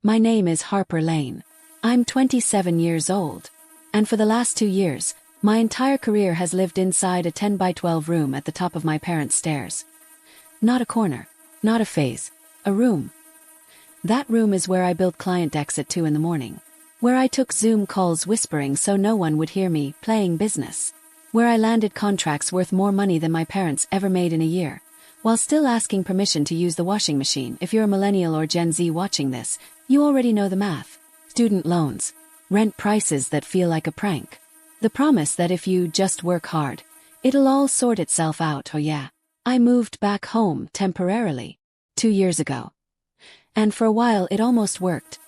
My name is Harper Lane. I'm 27 years old. And for the last 2 years, my entire career has lived inside a 10 by 12 room at the top of my parents' stairs. Not a corner. Not a phase. A room. That room is where I built client decks at 2 in the morning. Where I took Zoom calls whispering so no one would hear me, playing business. Where I landed contracts worth more money than my parents ever made in a year, while still asking permission to use the washing machine. If you're a millennial or Gen Z watching this, you already know the math. Student loans. Rent prices that feel like a prank. The promise that if you just work hard, it'll all sort itself out. Oh yeah. I moved back home temporarily 2 years ago. And for a while it almost worked.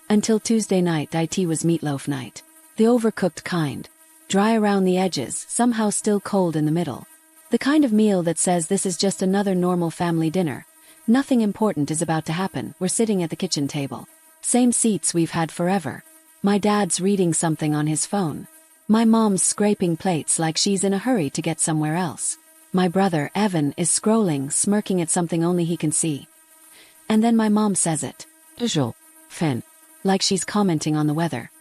Until Tuesday night. It was meatloaf night. The overcooked kind. Dry around the edges, somehow still cold in the middle. The kind of meal that says this is just another normal family dinner. Nothing important is about to happen. We're sitting at the kitchen table. Same seats we've had forever. My dad's reading something on his phone. My mom's scraping plates like she's in a hurry to get somewhere else. My brother, Evan, is scrolling, smirking at something only he can see. And then my mom says it. Visual. Fin. Like she's commenting on the weather.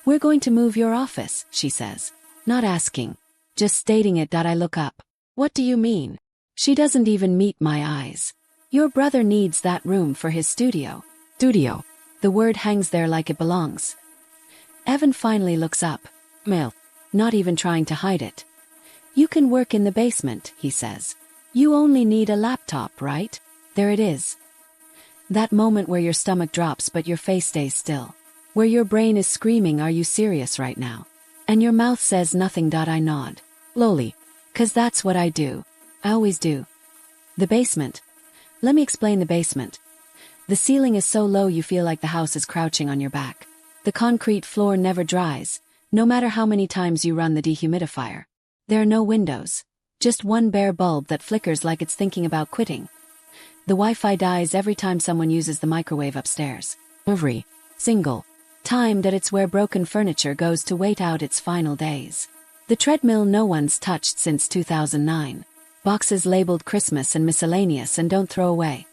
We're going to move your office, she says. Not asking. Just stating it. I look up. What do you mean? She doesn't even meet my eyes. Your brother needs that room for his studio. Studio. The word hangs there like it belongs. Evan finally looks up. Mail. Not even trying to hide it. You can work in the basement, he says. You only need a laptop, right? There it is. That moment where your stomach drops but your face stays still. Where your brain is screaming, are you serious right now? And your mouth says nothing. I nod. Lowly. 'Cause that's what I do. I always do. The basement. Let me explain the basement. The ceiling is so low you feel like the house is crouching on your back. The concrete floor never dries, no matter how many times you run the dehumidifier. There are no windows. Just one bare bulb that flickers like it's thinking about quitting. The Wi-Fi dies every time someone uses the microwave upstairs. Every single time that it's where broken furniture goes to wait out its final days. The treadmill no one's touched since 2009. Boxes labeled Christmas and miscellaneous and don't throw away.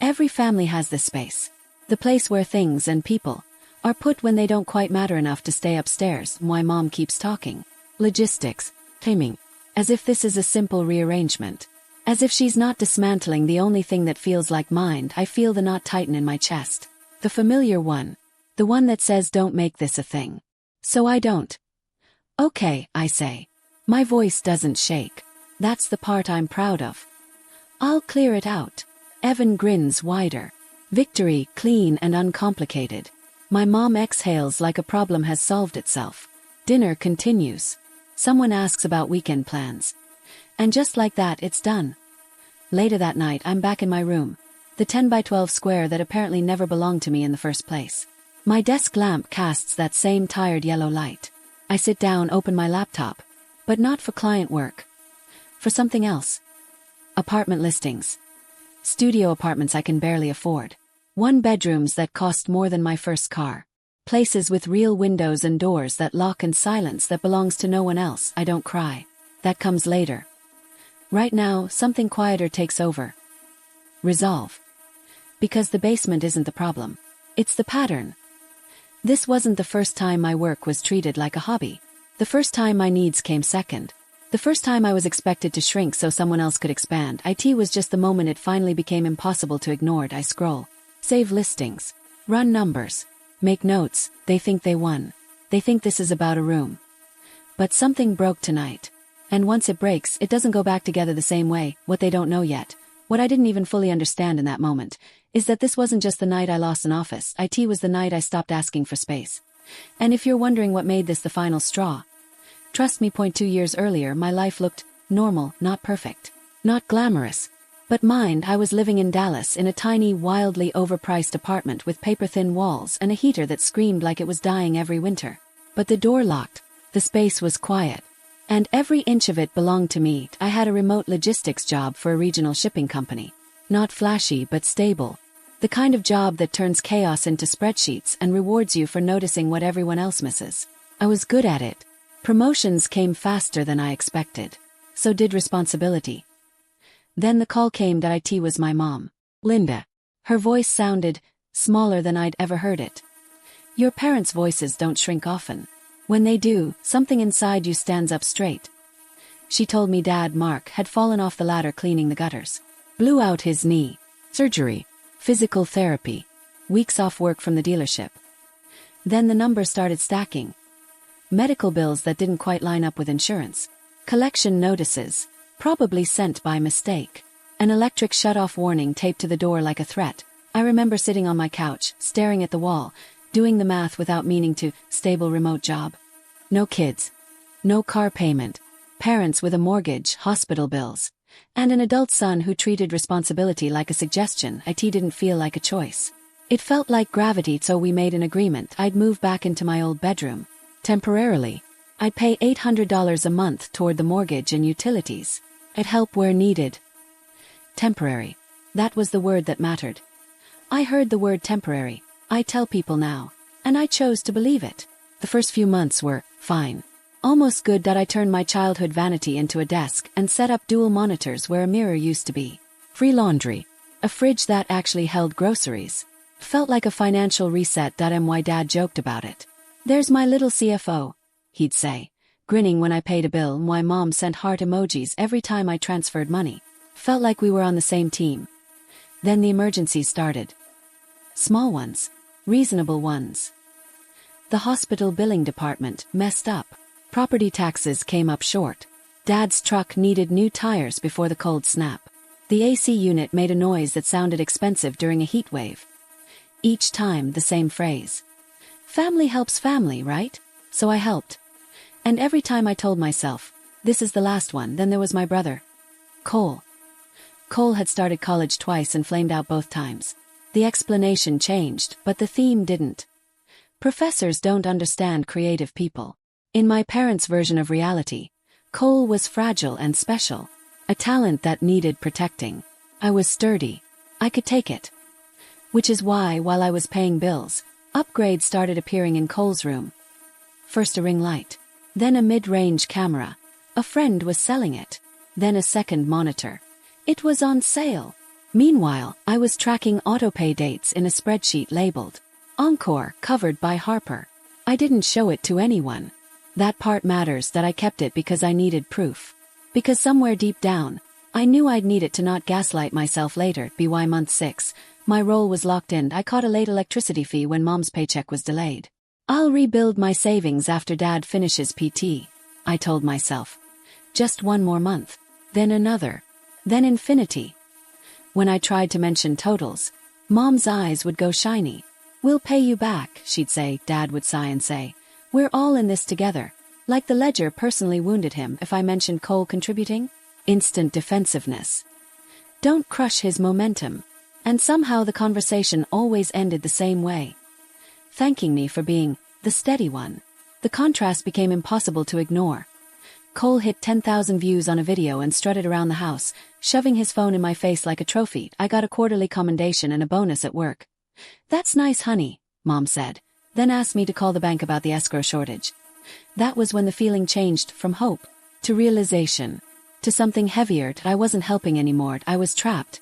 Every family has this space. The place where things and people are put when they don't quite matter enough to stay upstairs. My mom keeps talking. Logistics. Timing. As if this is a simple rearrangement. As if she's not dismantling the only thing that feels like mind. I feel the knot tighten in my chest. The familiar one. The one that says don't make this a thing. So I don't. Okay, I say. My voice doesn't shake. That's the part I'm proud of. I'll clear it out. Evan grins wider. Victory, clean and uncomplicated. My mom exhales like a problem has solved itself. Dinner continues. Someone asks about weekend plans. And just like that, it's done. Later that night, I'm back in my room. The 10 by 12 square that apparently never belonged to me in the first place. My desk lamp casts that same tired yellow light. I sit down, open my laptop. But not for client work. For something else. Apartment listings. Studio apartments I can barely afford. 1-bedrooms that cost more than my first car. Places with real windows and doors that lock and silence that belongs to no one else. I don't cry. That comes later. Right now, something quieter takes over. Resolve. Because the basement isn't the problem. It's the pattern. This wasn't the first time my work was treated like a hobby. The first time my needs came second. The first time I was expected to shrink so someone else could expand. It was just the moment it finally became impossible to ignore. I scroll. Save listings. Run numbers. Make notes. They think they won. They think this is about a room. But something broke tonight. And once it breaks, it doesn't go back together the same way. What they don't know yet, what I didn't even fully understand in that moment, is that this wasn't just the night I lost an office. It was the night I stopped asking for space. And if you're wondering what made this the final straw, trust me, 2 years earlier my life looked normal, not perfect, not glamorous. But mind, I was living in Dallas in a tiny, wildly overpriced apartment with paper-thin walls and a heater that screamed like it was dying every winter. But the door locked. The space was quiet. And every inch of it belonged to me. I had a remote logistics job for a regional shipping company. Not flashy but stable. The kind of job that turns chaos into spreadsheets and rewards you for noticing what everyone else misses. I was good at it. Promotions came faster than I expected. So did responsibility. Then the call came that it was my mom. Linda. Her voice sounded smaller than I'd ever heard it. Your parents' voices don't shrink often. When they do, something inside you stands up straight. She told me Dad, Mark, had fallen off the ladder cleaning the gutters. Blew out his knee. Surgery. Physical therapy. Weeks off work from the dealership. Then the numbers started stacking. Medical bills that didn't quite line up with insurance. Collection notices. Probably sent by mistake. An electric shut-off warning taped to the door like a threat. I remember sitting on my couch, staring at the wall, doing the math without meaning to. Stable remote job. No kids. No car payment. Parents with a mortgage, hospital bills. And an adult son who treated responsibility like a suggestion. It didn't feel like a choice. It felt like gravity, so we made an agreement. I'd move back into my old bedroom. Temporarily. I'd pay $800 a month toward the mortgage and utilities. I'd help where needed. Temporary. That was the word that mattered. I heard the word temporary. I tell people now. And I chose to believe it. The first few months were fine. Almost good that I turned my childhood vanity into a desk and set up dual monitors where a mirror used to be. Free laundry. A fridge that actually held groceries. Felt like a financial reset. My dad joked about it. There's my little CFO, he'd say, grinning when I paid a bill. My mom sent heart emojis every time I transferred money. Felt like we were on the same team. Then the emergencies started. Small ones. Reasonable ones. The hospital billing department messed up. Property taxes came up short. Dad's truck needed new tires before the cold snap. The AC unit made a noise that sounded expensive during a heat wave. Each time the same phrase. Family helps family, right? So I helped. And every time I told myself, this is the last one. Then there was my brother. Cole. Cole had started college twice and flamed out both times. The explanation changed, but the theme didn't. Professors don't understand creative people. In my parents' version of reality, Cole was fragile and special. A talent that needed protecting. I was sturdy. I could take it. Which is why, while I was paying bills, upgrades started appearing in Cole's room. First a ring light. Then a mid-range camera. A friend was selling it. Then a second monitor. It was on sale. Meanwhile, I was tracking autopay dates in a spreadsheet labeled Encore, covered by Harper. I didn't show it to anyone. That part matters, that I kept it because I needed proof. Because somewhere deep down, I knew I'd need it to not gaslight myself later. By month 6, my role was locked in. I caught a late electricity fee when Mom's paycheck was delayed. I'll rebuild my savings after Dad finishes PT, I told myself. Just one more month. Then another. Then infinity. When I tried to mention totals, Mom's eyes would go shiny. We'll pay you back, she'd say. Dad would sigh and say, we're all in this together. Like the ledger personally wounded him if I mentioned Cole contributing. Instant defensiveness. Don't crush his momentum. And somehow the conversation always ended the same way. Thanking me for being the steady one. The contrast became impossible to ignore. Cole hit 10,000 views on a video and strutted around the house, shoving his phone in my face like a trophy. I got a quarterly commendation and a bonus at work. That's nice, honey, Mom said, then asked me to call the bank about the escrow shortage. That was when the feeling changed from hope to realization, to something heavier. I wasn't helping anymore. I was trapped.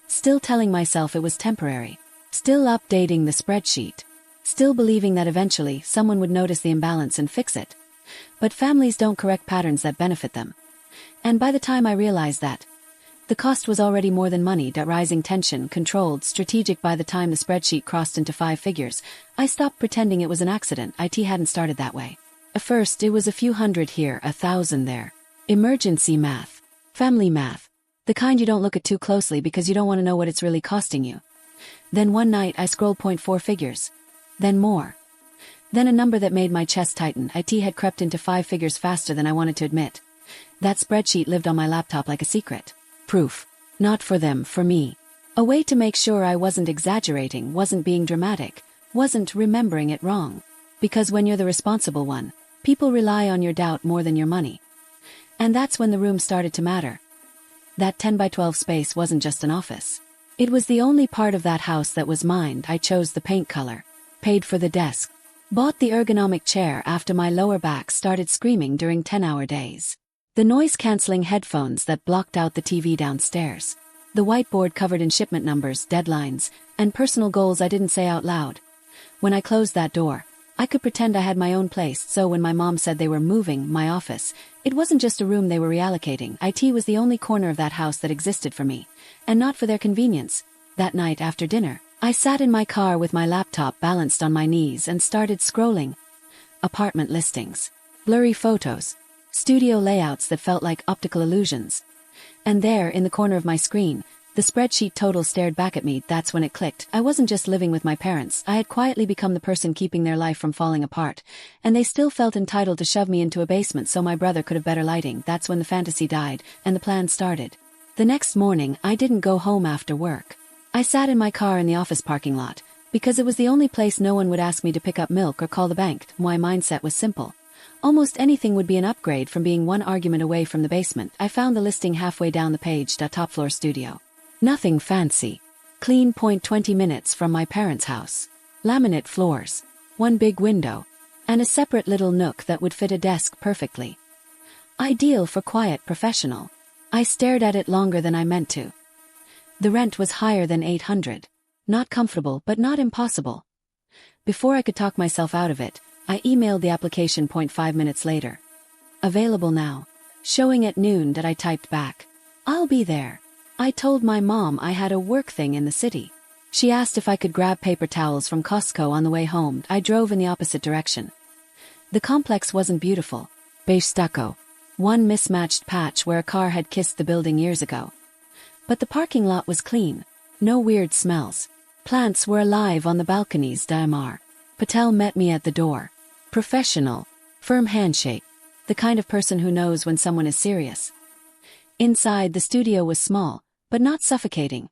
Still telling myself it was temporary. Still updating the spreadsheet. Still believing that eventually someone would notice the imbalance and fix it. But families don't correct patterns that benefit them. And by the time I realized that, the cost was already more than money. Rising tension, controlled, strategic. By the time the spreadsheet crossed into 5 figures, I stopped pretending it was an accident. IT hadn't started that way. At first it was a few hundred here, 1,000 there. Emergency math. Family math. The kind you don't look at too closely because you don't want to know what it's really costing you. Then one night I scrolled 0.4 figures. Then more. Then a number that made my chest tighten. IT had crept into 5 figures faster than I wanted to admit. That spreadsheet lived on my laptop like a secret. Proof. Not for them, for me. A way to make sure I wasn't exaggerating, wasn't being dramatic, wasn't remembering it wrong. Because when you're the responsible one, people rely on your doubt more than your money. And that's when the room started to matter. That 10 by 12 space wasn't just an office. It was the only part of that house that was mine. I chose the paint color. Paid for the desk. Bought the ergonomic chair after my lower back started screaming during 10-hour days. The noise-canceling headphones that blocked out the TV downstairs. The whiteboard covered in shipment numbers, deadlines, and personal goals I didn't say out loud. When I closed that door, I could pretend I had my own place, so when my mom said they were moving my office, it wasn't just a room they were reallocating. IT was the only corner of that house that existed for me, and not for their convenience. That night after dinner, I sat in my car with my laptop balanced on my knees and started scrolling. Apartment listings, blurry photos, studio layouts that felt like optical illusions. And there, in the corner of my screen, the spreadsheet total stared back at me. That's when it clicked. I wasn't just living with my parents, I had quietly become the person keeping their life from falling apart, and they still felt entitled to shove me into a basement so my brother could have better lighting. That's when the fantasy died, and the plan started. The next morning, I didn't go home after work. I sat in my car in the office parking lot, because it was the only place no one would ask me to pick up milk or call the bank. My mindset was simple. Almost anything would be an upgrade from being one argument away from the basement. I found the listing halfway down the page. Top floor studio. Nothing fancy. Clean. 20 minutes from my parents' house. Laminate floors. One big window. And a separate little nook that would fit a desk perfectly. Ideal for quiet professional. I stared at it longer than I meant to. The rent was higher than $800. Not comfortable, but not impossible. Before I could talk myself out of it, I emailed the application. 5 minutes later. Available now. Showing at noon. I typed back. I'll be there. I told my mom I had a work thing in the city. She asked if I could grab paper towels from Costco on the way home. I drove in the opposite direction. The complex wasn't beautiful. Beige stucco. One mismatched patch where a car had kissed the building years ago. But the parking lot was clean. No weird smells. Plants were alive on the balconies. Mr. Patel met me at the door. Professional. Firm handshake. The kind of person who knows when someone is serious. Inside, the studio was small, but not suffocating.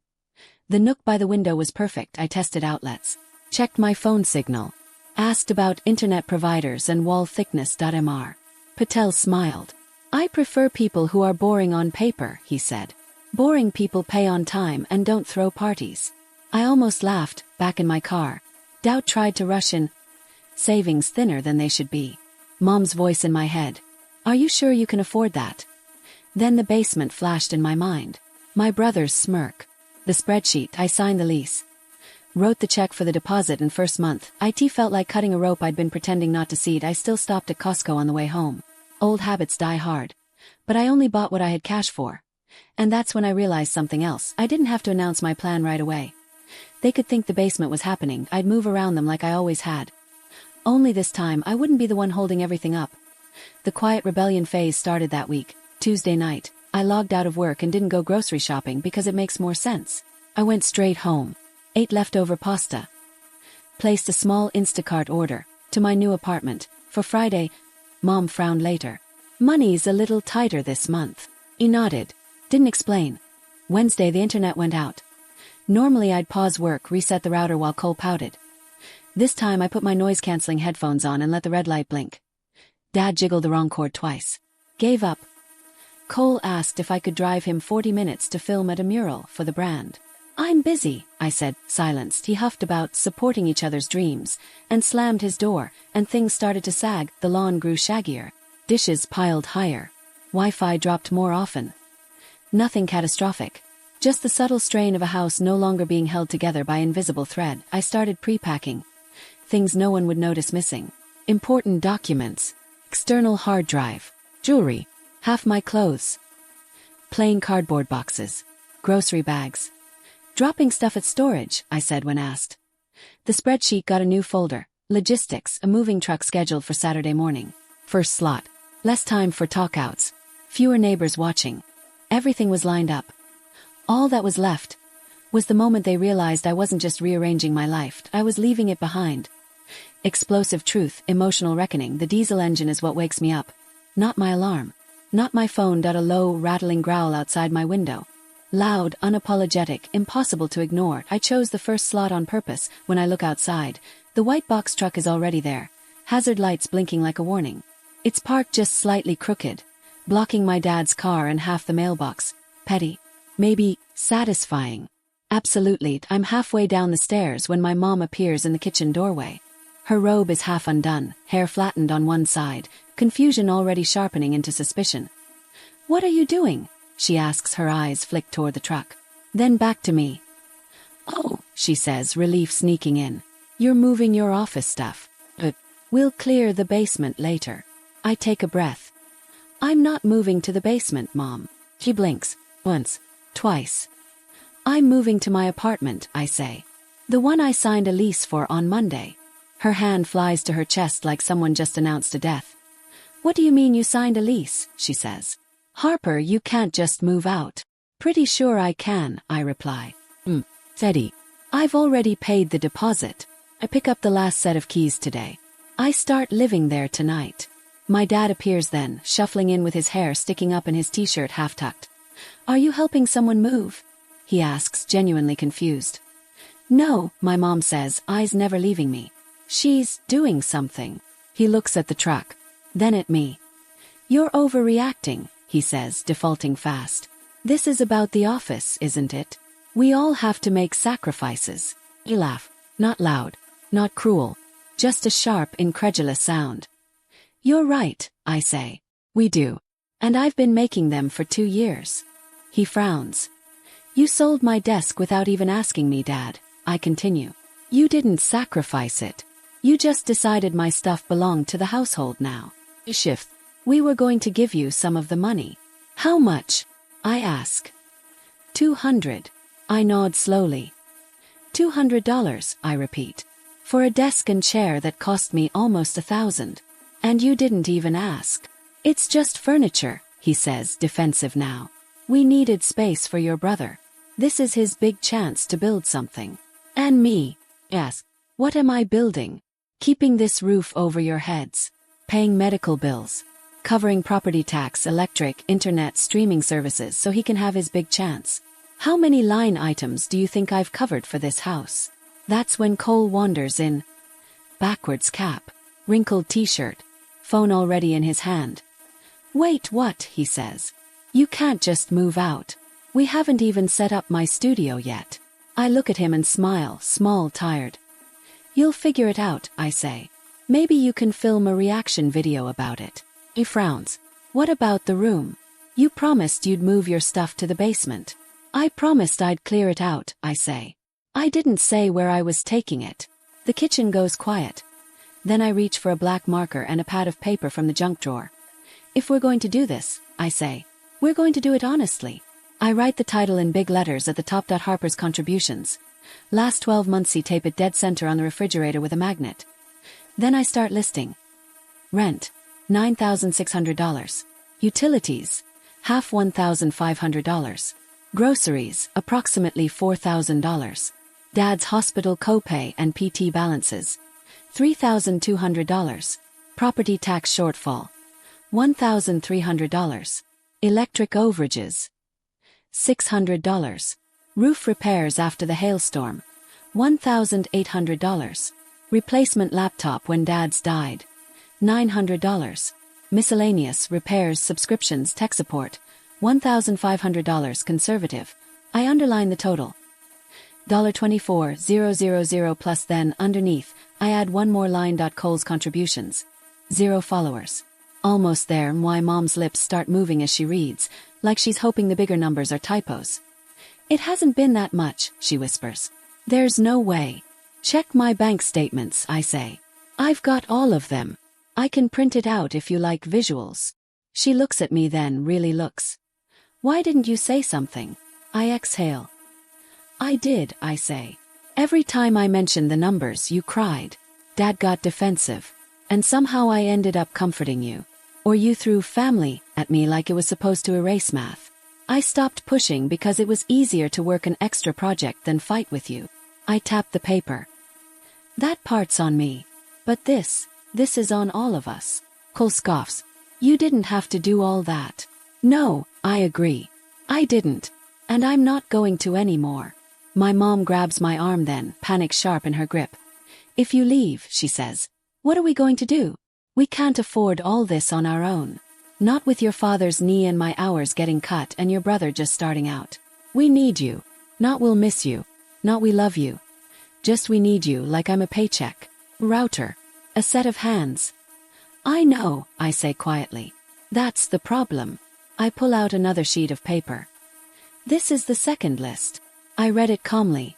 The nook by the window was perfect. I tested outlets. Checked my phone signal. Asked about internet providers and wall thickness. Mr. Patel smiled. I prefer people who are boring on paper, he said. Boring people pay on time and don't throw parties. I almost laughed, back in my car. Doubt tried to rush in. Savings thinner than they should be. Mom's voice in my head. Are you sure you can afford that? Then the basement flashed in my mind. My brother's smirk. The spreadsheet. I signed the lease. Wrote the check for the deposit and first month. IT felt like cutting a rope I'd been pretending not to see. I still stopped at Costco on the way home. Old habits die hard. But I only bought what I had cash for. And that's when I realized something else. I didn't have to announce my plan right away. They could think the basement was happening. I'd move around them like I always had. Only this time I wouldn't be the one holding everything up. The quiet rebellion phase started that week. Tuesday night, I logged out of work and didn't go grocery shopping because it makes more sense. I went straight home. Ate leftover pasta. Placed a small Instacart order to my new apartment for Friday. Mom frowned later. Money's a little tighter this month. He nodded. Didn't explain. Wednesday the internet went out. Normally I'd pause work, reset the router while Cole pouted. This time I put my noise-canceling headphones on and let the red light blink. Dad jiggled the wrong cord twice. Gave up. Cole asked if I could drive him 40 minutes to film at a mural for the brand. I'm busy, I said, silenced. He huffed about, supporting each other's dreams, and slammed his door, and things started to sag. The lawn grew shaggier. Dishes piled higher. Wi-Fi dropped more often. Nothing catastrophic. Just the subtle strain of a house no longer being held together by invisible thread. I started pre-packing. Things no one would notice missing. Important documents. External hard drive. Jewelry. Half my clothes. Plain cardboard boxes. Grocery bags. Dropping stuff at storage, I said when asked. The spreadsheet got a new folder. Logistics, a moving truck scheduled for Saturday morning. First slot. Less time for talkouts. Fewer neighbors watching. Everything was lined up. All that was left was the moment they realized I wasn't just rearranging my life, I was leaving it behind. Explosive truth, emotional reckoning. The diesel engine is what wakes me up. Not my alarm. Not my phone. A low, rattling growl outside my window. Loud, unapologetic, impossible to ignore. I chose the first slot on purpose. When I look outside, the white box truck is already there. Hazard lights blinking like a warning. It's parked just slightly crooked, blocking my dad's car and half the mailbox. Petty. Maybe satisfying. Absolutely. I'm halfway down the stairs when my mom appears in the kitchen doorway. Her robe is half undone, hair flattened on one side, confusion already sharpening into suspicion. What are you doing? She asks, her eyes flick toward the truck. Then back to me. Oh, she says, relief sneaking in. You're moving your office stuff. We'll clear the basement later. I take a breath. I'm not moving to the basement, Mom. She blinks. Once. Twice. I'm moving to my apartment, I say. The one I signed a lease for on Monday. Her hand flies to her chest like someone just announced a death. What do you mean you signed a lease? She says. Harper, you can't just move out. Pretty sure I can, I reply. Steady. I've already paid the deposit. I pick up the last set of keys today. I start living there tonight. My dad appears then, shuffling in with his hair sticking up and his t-shirt half-tucked. Are you helping someone move? He asks, genuinely confused. No, my mom says, eyes never leaving me. She's doing something. He looks at the truck, then at me. You're overreacting, he says, defaulting fast. This is about the office, isn't it? We all have to make sacrifices. I laugh. Not loud, not cruel, just a sharp, incredulous sound. You're right, I say. We do. And I've been making them for 2 years. He frowns. You sold my desk without even asking me, Dad, I continue. You didn't sacrifice it. You just decided my stuff belonged to the household now. Shift. We were going to give you some of the money. How much? I ask. $200. I nod slowly. $200, I repeat. For a desk and chair that cost me almost $1,000. And you didn't even ask. It's just furniture, he says, defensive now. We needed space for your brother. This is his big chance to build something. And me. Ask. What am I building? Keeping this roof over your heads. Paying medical bills. Covering property tax, electric, internet, streaming services so he can have his big chance. How many line items do you think I've covered for this house? That's when Cole wanders in. Backwards cap. Wrinkled t-shirt. Phone already in his hand. Wait, what? He says. You can't just move out. We haven't even set up my studio yet. I look at him and smile, small, tired. You'll figure it out, I say. Maybe you can film a reaction video about it. He frowns. What about the room? You promised you'd move your stuff to the basement. I promised I'd clear it out, I say. I didn't say where I was taking it. The kitchen goes quiet. Then I reach for a black marker and a pad of paper from the junk drawer. If we're going to do this, I say, we're going to do it honestly. I write the title in big letters at the top. Harper's contributions. Last 12 months. He tape it dead center on the refrigerator with a magnet. Then I start listing. Rent, $9,600. Utilities, half $1,500. Groceries, approximately $4,000. Dad's hospital copay and PT balances, $3,200. Property tax shortfall, $1,300. Electric overages, $600. Roof repairs after the hailstorm, $1,800. Replacement laptop when Dad's died, $900. Miscellaneous repairs, subscriptions, tech support, $1,500 conservative. I underline the total. $24,000 plus, then underneath, I add one more line. Cole's contributions. 0 followers. Almost there. Why Mom's lips start moving as she reads, like she's hoping the bigger numbers are typos. It hasn't been that much, she whispers. There's no way. Check my bank statements, I say. I've got all of them. I can print it out if you like visuals. She looks at me, then really looks. Why didn't you say something? I exhale. I did, I say. Every time I mentioned the numbers, you cried. Dad got defensive. And somehow I ended up comforting you. Or you threw family at me like it was supposed to erase math. I stopped pushing because it was easier to work an extra project than fight with you. I tapped the paper. That part's on me. But this is on all of us. Cole scoffs. You didn't have to do all that. No, I agree. I didn't. And I'm not going to anymore. My mom grabs my arm then, panic sharp in her grip. If you leave, she says, what are we going to do? We can't afford all this on our own. Not with your father's knee and my hours getting cut and your brother just starting out. We need you. Not we'll miss you. Not we love you. Just we need you like I'm a paycheck. Router. A set of hands. I know, I say quietly. That's the problem. I pull out another sheet of paper. This is the second list. I read it calmly.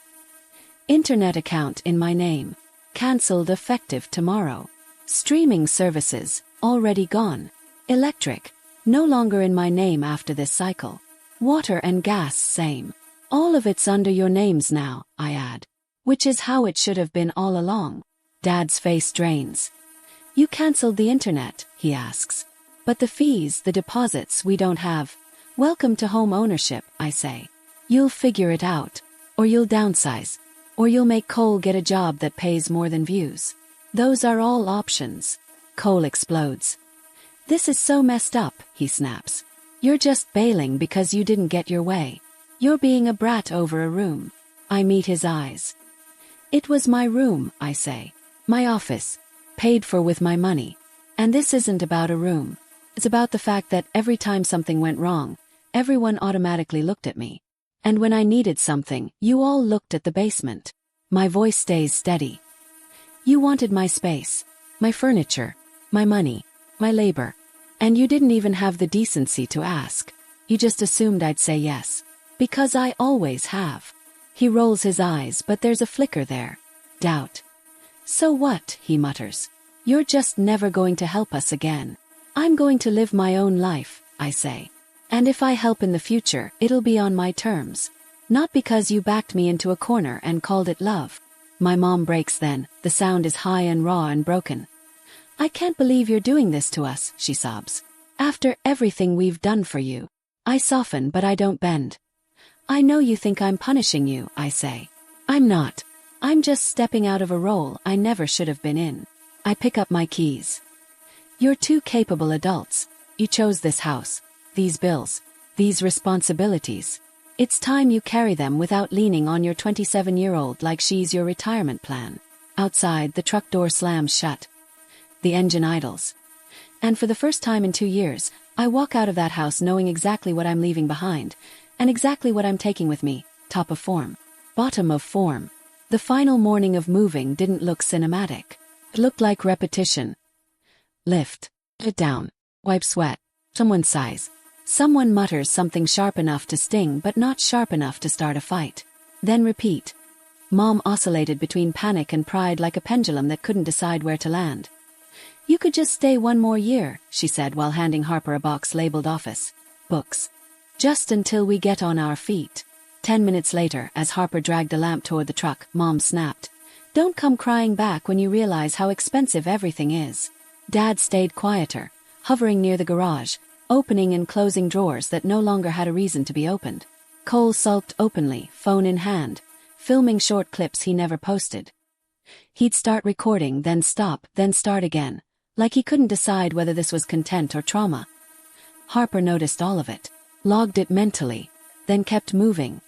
Internet account in my name. Cancelled effective tomorrow. Streaming services, already gone. Electric, no longer in my name after this cycle. Water and gas, same. All of it's under your names now, I add. Which is how it should have been all along. Dad's face drains. You cancelled the internet, he asks. But the fees, the deposits, we don't have. Welcome to home ownership, I say. You'll figure it out. Or you'll downsize. Or you'll make Cole get a job that pays more than views. Those are all options. Cole explodes. This is so messed up, he snaps. You're just bailing because you didn't get your way. You're being a brat over a room. I meet his eyes. It was my room, I say. My office. Paid for with my money. And this isn't about a room. It's about the fact that every time something went wrong, everyone automatically looked at me. And when I needed something, you all looked at the basement. My voice stays steady. You wanted my space, my furniture, my money, my labor. And you didn't even have the decency to ask. You just assumed I'd say yes. Because I always have. He rolls his eyes, but there's a flicker there. Doubt. So what, he mutters. You're just never going to help us again. I'm going to live my own life, I say. And if I help in the future, it'll be on my terms. Not because you backed me into a corner and called it love. My mom breaks then, the sound is high and raw and broken. I can't believe you're doing this to us, she sobs. After everything we've done for you. I soften but I don't bend. I know you think I'm punishing you, I say. I'm not. I'm just stepping out of a role I never should have been in. I pick up my keys. You're two capable adults. You chose this house, these bills, these responsibilities. It's time you carry them without leaning on your 27-year-old like she's your retirement plan. Outside, the truck door slams shut. The engine idles. And for the first time in 2 years, I walk out of that house knowing exactly what I'm leaving behind, and exactly what I'm taking with me, top of form. Bottom of form. The final morning of moving didn't look cinematic. It looked like repetition. Lift. It down. Wipe sweat. Someone sighs. Someone mutters something sharp enough to sting but not sharp enough to start a fight. Then repeat. Mom oscillated between panic and pride like a pendulum that couldn't decide where to land. You could just stay 1 more year, she said while handing Harper a box labeled office. Books. Just until we get on our feet. 10 minutes later, as Harper dragged a lamp toward the truck, Mom snapped. Don't come crying back when you realize how expensive everything is. Dad stayed quieter, hovering near the garage, opening and closing drawers that no longer had a reason to be opened. Cole sulked openly, phone in hand, filming short clips he never posted. He'd start recording, then stop, then start again, like he couldn't decide whether this was content or trauma. Harper noticed all of it, logged it mentally, then kept moving.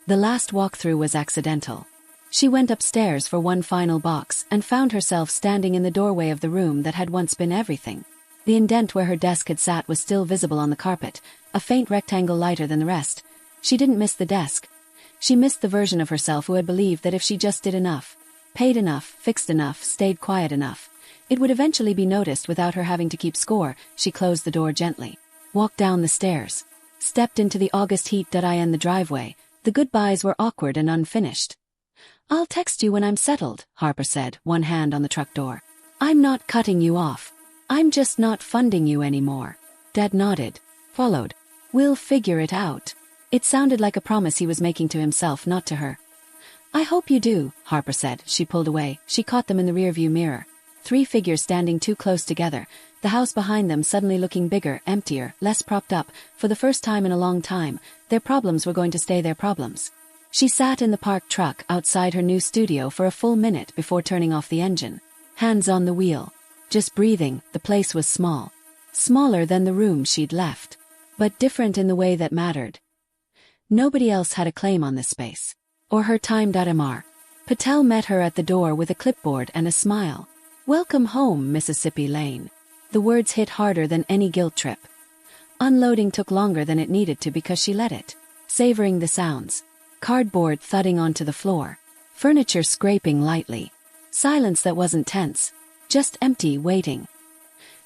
The last walkthrough was accidental. She went upstairs for one final box and found herself standing in the doorway of the room that had once been everything. The indent where her desk had sat was still visible on the carpet, a faint rectangle lighter than the rest. She didn't miss the desk. She missed the version of herself who had believed that if she just did enough, paid enough, fixed enough, stayed quiet enough, it would eventually be noticed without her having to keep score. She closed the door gently, walked down the stairs, stepped into the August heat in the driveway. The goodbyes were awkward and unfinished. I'll text you when I'm settled, Harper said, one hand on the truck door. I'm not cutting you off. I'm just not funding you anymore. Dad nodded, followed. We'll figure it out. It sounded like a promise he was making to himself, not to her. I hope you do, Harper said. She pulled away. She caught them in the rearview mirror. 3 figures standing too close together, the house behind them suddenly looking bigger, emptier, less propped up. For the first time in a long time, their problems were going to stay their problems. She sat in the parked truck outside her new studio for a full minute before turning off the engine. Hands on the wheel. Just breathing. The place was small. Smaller than the room she'd left. But different in the way that mattered. Nobody else had a claim on this space. Or her time. Mr. Patel met her at the door with a clipboard and a smile. Welcome home, Mississippi Lane. The words hit harder than any guilt trip. Unloading took longer than it needed to because she let it. Savoring the sounds. Cardboard thudding onto the floor. Furniture scraping lightly. Silence that wasn't tense. Just empty, waiting.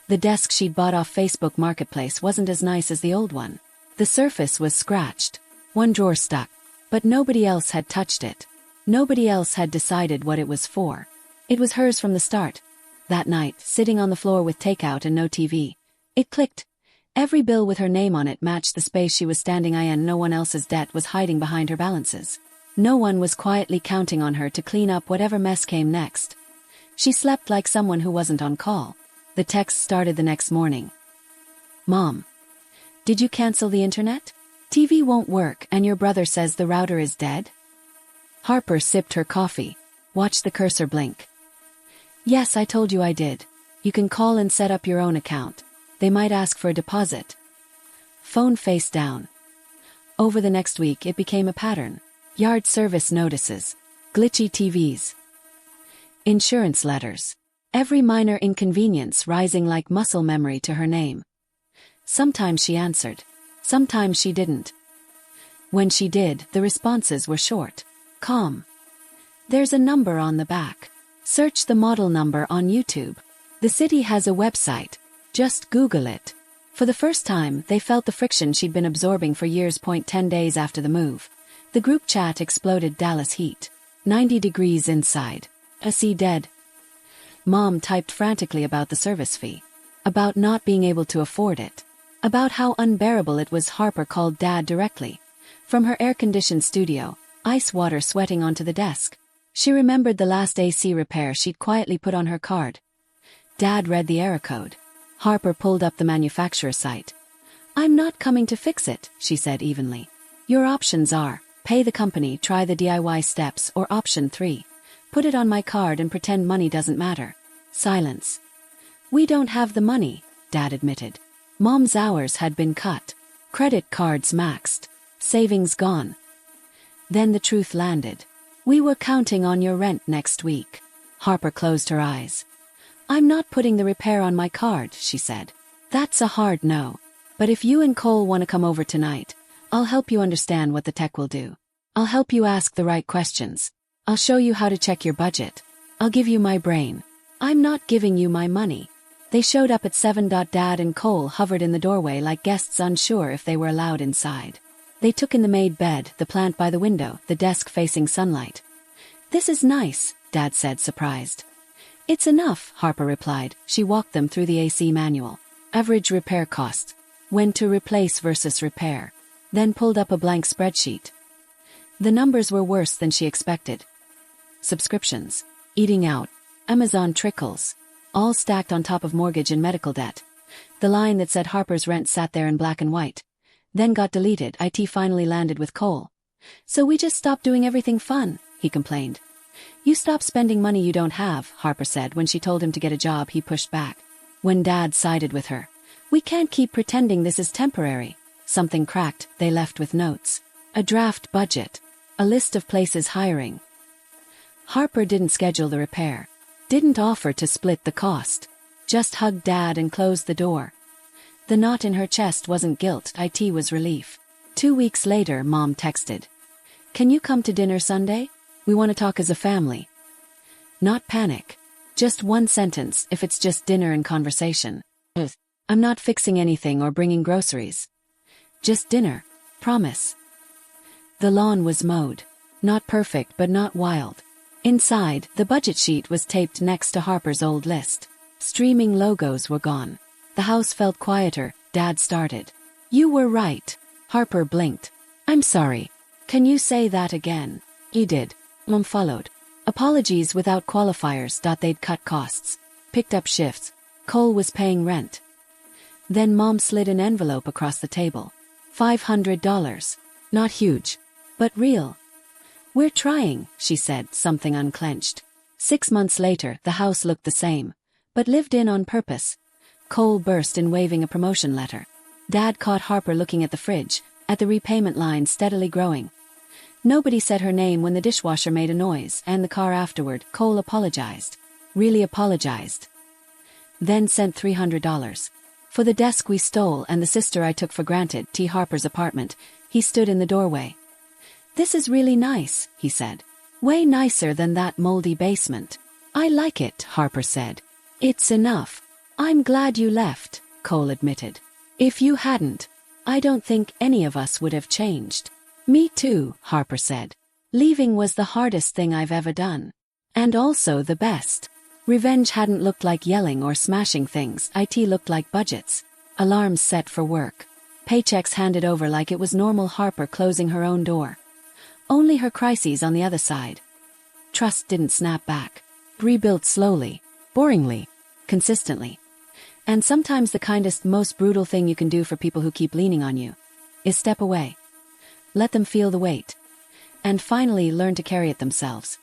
The desk she'd bought off Facebook Marketplace wasn't as nice as the old one. The surface was scratched. One drawer stuck. But nobody else had touched it. Nobody else had decided what it was for. It was hers from the start. That night, sitting on the floor with takeout and no TV, it clicked. Every bill with her name on it matched the space she was standing in. No one else's debt was hiding behind her balances. No one was quietly counting on her to clean up whatever mess came next. She slept like someone who wasn't on call. The text started the next morning. Mom, did you cancel the internet? TV won't work and your brother says the router is dead? Harper sipped her coffee, watched the cursor blink. Yes, I told you I did. You can call and set up your own account. They might ask for a deposit. Phone face down. Over the next week it became a pattern. Yard service notices. Glitchy TVs. Insurance letters. Every minor inconvenience rising like muscle memory to her name. Sometimes she answered. Sometimes she didn't. When she did, the responses were short. Calm. There's a number on the back. Search the model number on YouTube. The city has a website. Just Google it. For the first time, they felt the friction she'd been absorbing for years. 10 days after the move. The group chat exploded. Dallas heat. 90 degrees inside. AC dead. Mom typed frantically about the service fee. About not being able to afford it. About how unbearable it was. Harper called Dad directly. From her air-conditioned studio, ice water sweating onto the desk. She remembered the last AC repair she'd quietly put on her card. Dad read the error code. Harper pulled up the manufacturer site. I'm not coming to fix it, she said evenly. Your options are, pay the company, try the DIY steps, or option 3. Put it on my card and pretend money doesn't matter. Silence. We don't have the money, Dad admitted. Mom's hours had been cut. Credit cards maxed. Savings gone. Then the truth landed. We were counting on your rent next week. Harper closed her eyes. I'm not putting the repair on my card, she said. That's a hard no. But if you and Cole want to come over tonight, I'll help you understand what the tech will do. I'll help you ask the right questions. I'll show you how to check your budget. I'll give you my brain. I'm not giving you my money. They showed up at 7. Dad and Cole hovered in the doorway like guests unsure if they were allowed inside. They took in the made bed, the plant by the window, the desk facing sunlight. This is nice, Dad said, surprised. It's enough, Harper replied. She walked them through the AC manual. Average repair cost. When to replace versus repair. Then pulled up a blank spreadsheet. The numbers were worse than she expected. Subscriptions. Eating out. Amazon trickles. All stacked on top of mortgage and medical debt. The line that said Harper's rent sat there in black and white. Then got deleted. IT finally landed with Cole. So we just stopped doing everything fun, he complained. You stop spending money you don't have, Harper said. When she told him to get a job, he pushed back. When Dad sided with her. We can't keep pretending this is temporary. Something cracked. They left with notes. A draft budget. A list of places hiring. Harper didn't schedule the repair. Didn't offer to split the cost. Just hugged Dad and closed the door. The knot in her chest wasn't guilt, it was relief. 2 weeks later, Mom texted. Can you come to dinner Sunday? We want to talk as a family. Not panic. Just one sentence if it's just dinner and conversation. I'm not fixing anything or bringing groceries. Just dinner. Promise. The lawn was mowed. Not perfect but not wild. Inside, the budget sheet was taped next to Harper's old list. Streaming logos were gone. The house felt quieter. Dad started. You were right. Harper blinked. I'm sorry. Can you say that again? He did. Mom followed. Apologies without qualifiers. They'd cut costs. Picked up shifts. Cole was paying rent. Then Mom slid an envelope across the table. $500. Not huge. But real. We're trying, she said, something unclenched. 6 months later, the house looked the same. But lived in on purpose. Cole burst in waving a promotion letter. Dad caught Harper looking at the fridge, at the repayment line steadily growing. Nobody said her name when the dishwasher made a noise, and the car afterward. Cole apologized. Really apologized. Then sent $300. For the desk we stole and the sister I took for granted. T. Harper's apartment. He stood in the doorway. This is really nice, he said. Way nicer than that moldy basement. I like it, Harper said. It's enough. I'm glad you left, Cole admitted. If you hadn't, I don't think any of us would have changed. Me too, Harper said. Leaving was the hardest thing I've ever done. And also the best. Revenge hadn't looked like yelling or smashing things. It looked like budgets. Alarms set for work. Paychecks handed over like it was normal. Harper closing her own door. Only her crises on the other side. Trust didn't snap back. Rebuilt slowly, boringly, consistently. And sometimes the kindest, most brutal thing you can do for people who keep leaning on you is step away. Let them feel the weight. And finally learn to carry it themselves.